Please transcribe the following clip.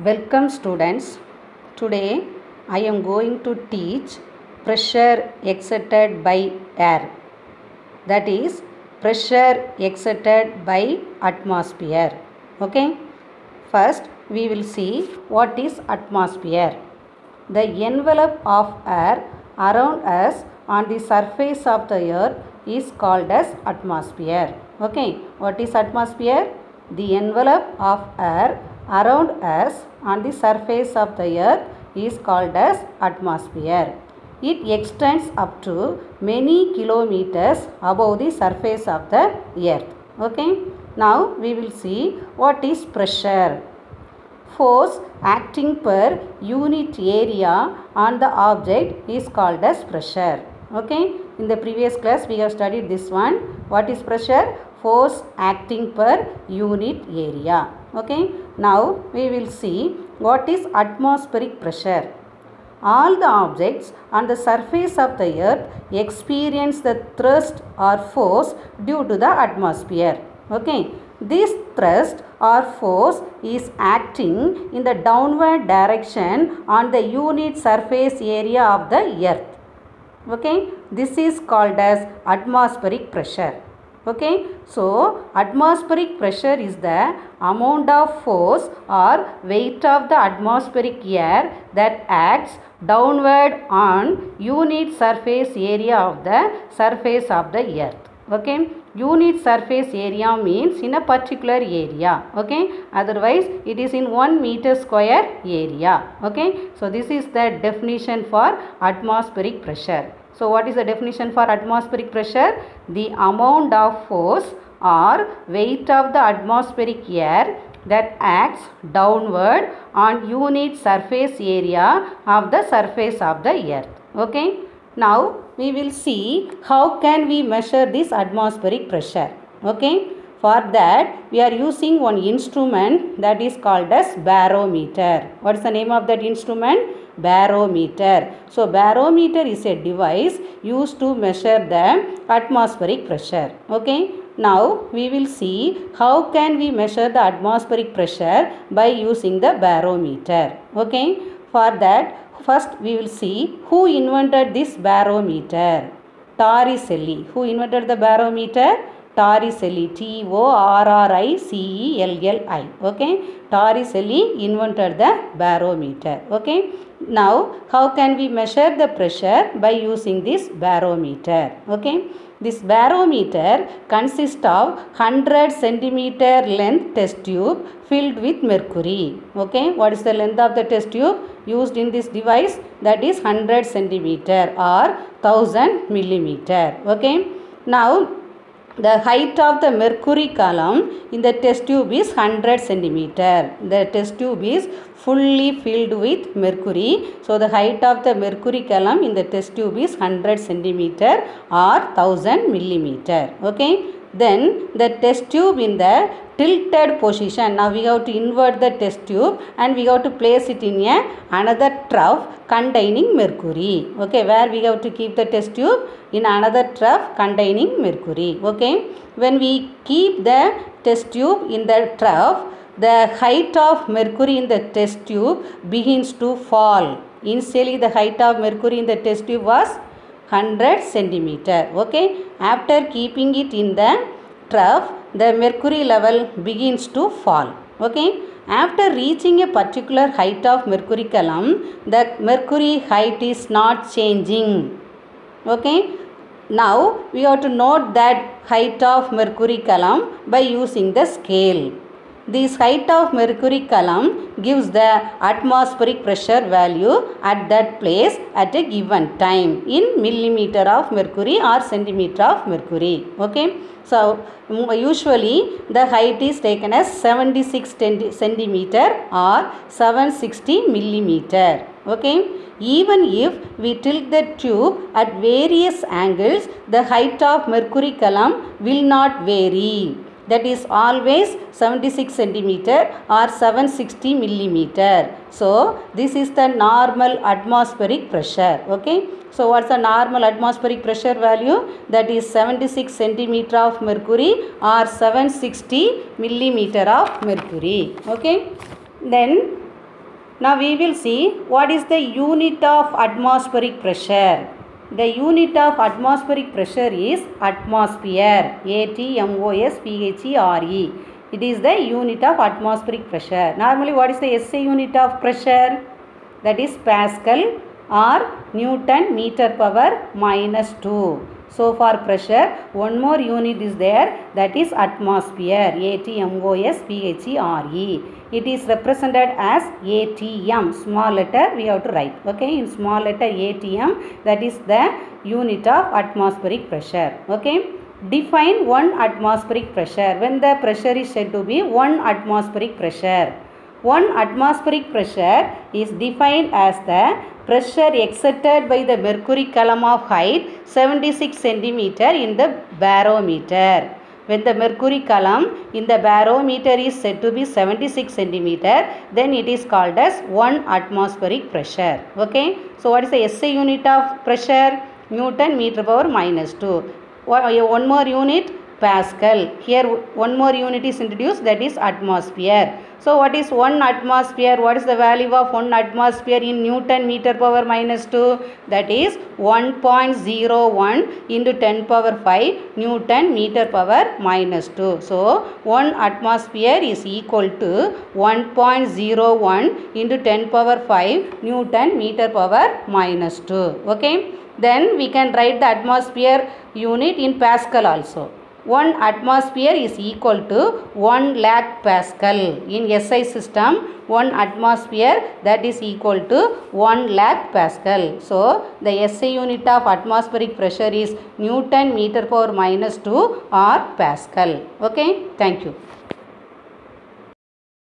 Welcome students. Today I am going to teach pressure exerted by air, that is pressure exerted by atmosphere. Okay. First we will see what is atmosphere. The envelope of air around us on the surface of the earth is called as atmosphere. Okay. What is atmosphere? The envelope of air around us on the surface of the earth is called as atmosphere. It extends up to many kilometers above the surface of the earth. Okay. Now we will see what is pressure. Force acting per unit area on the object is called as pressure. Okay. In the previous class we have studied this one. What is pressure? Force acting per unit area. Okay. Now we will see what is atmospheric pressure. All the objects on the surface of the earth experience the thrust or force due to the atmosphere. Okay. This thrust or force is acting in the downward direction on the unit surface area of the earth. Okay. This is called as atmospheric pressure. Okay. So atmospheric pressure is the amount of force or weight of the atmospheric air that acts downward on unit surface area of the surface of the earth. Okay. Unit surface area means in a particular area. Okay. Otherwise it is in 1 meter square area. Okay. So this is the definition for atmospheric pressure. So what is the definition for atmospheric pressure? The amount of force or weight of the atmospheric air that acts downward on unit surface area of the surface of the earth. Okay. Now we will see how can we measure this atmospheric pressure. Okay. For that we are using one instrument that is called as barometer. What is the name of that instrument? Barometer. So barometer is a device used to measure the atmospheric pressure. Okay. Now we will see how can we measure the atmospheric pressure by using the barometer. Okay. For that first we will see who invented this barometer. Torricelli. Who invented the barometer? Torricelli. Torricelli. Okay. Torricelli invented the barometer. Okay. Now how can we measure the pressure by using this barometer? Okay. This barometer consists of 100 centimeter length test tube filled with mercury. Okay. What is the length of the test tube used in this device? That is 100 centimeter or 1000 millimeter. Okay. Now the height of the mercury column in the test tube is 100 centimeter. The test tube is fully filled with mercury. So the height of the mercury column in the test tube is 100 centimeter or 1000 millimeter. Okay. Then the test tube in the tilted position. Now we have to invert the test tube and we have to place it in another trough containing mercury. Okay. Where we have to keep the test tube? In another trough containing mercury. Okay. When we keep the test tube in the trough, the height of mercury in the test tube begins to fall. Initially the height of mercury in the test tube was 100 centimeter. Okay. After keeping it in the trough, the mercury level begins to fall. Okay. After reaching a particular height of mercury column, the mercury height is not changing. Okay. Now we have to note that height of mercury column by using the scale. This height of mercury column gives the atmospheric pressure value at that place at a given time in millimeter of mercury or centimeter of mercury. Okay. So usually the height is taken as 76 centimeter or 760 millimeter. Okay. Even if we tilt the tube at various angles, the height of mercury column will not vary. That is always 76 centimeter or 760 millimeter. So this is the normal atmospheric pressure. Okay. So what's the normal atmospheric pressure value? That is 76 centimeter of mercury or 760 millimeter of mercury. Okay. Then Now we will see what is the unit of atmospheric pressure. The unit of atmospheric pressure is atmosphere. Atmosphere. It is the unit of atmospheric pressure. Normally what is the SI unit of pressure? That is Pascal or Newton meter power minus 2. So for pressure, one more unit is there, that is atmosphere. Atmosphere. It is represented as ATM. Small letter we have to write. Okay, in small letter ATM, that is the unit of atmospheric pressure. Okay. Define 1 atmospheric pressure. When the pressure is said to be 1 atmospheric pressure. 1 atmospheric pressure is defined as the pressure exerted by the mercury column of height 76 cm in the barometer. When the mercury column in the barometer is said to be 76 cm, then it is called as 1 atmospheric pressure. Okay. So what is the SI unit of pressure? Newton meter power minus 2. One more unit, Pascal. Here one more unit is introduced, that is atmosphere. So what is 1 atmosphere? What is the value of 1 atmosphere in Newton meter power minus 2? That is 1.01 into 10 power 5 Newton meter power minus 2. So 1 atmosphere is equal to 1.01 into 10 power 5 Newton meter power minus 2. Okay. Then we can write the atmosphere unit in Pascal also. 1 atmosphere is equal to 1 lakh Pascal. In SI system, 1 atmosphere, that is equal to 1 lakh Pascal. So the SI unit of atmospheric pressure is Newton meter power minus 2 or Pascal. Okay. Thank you.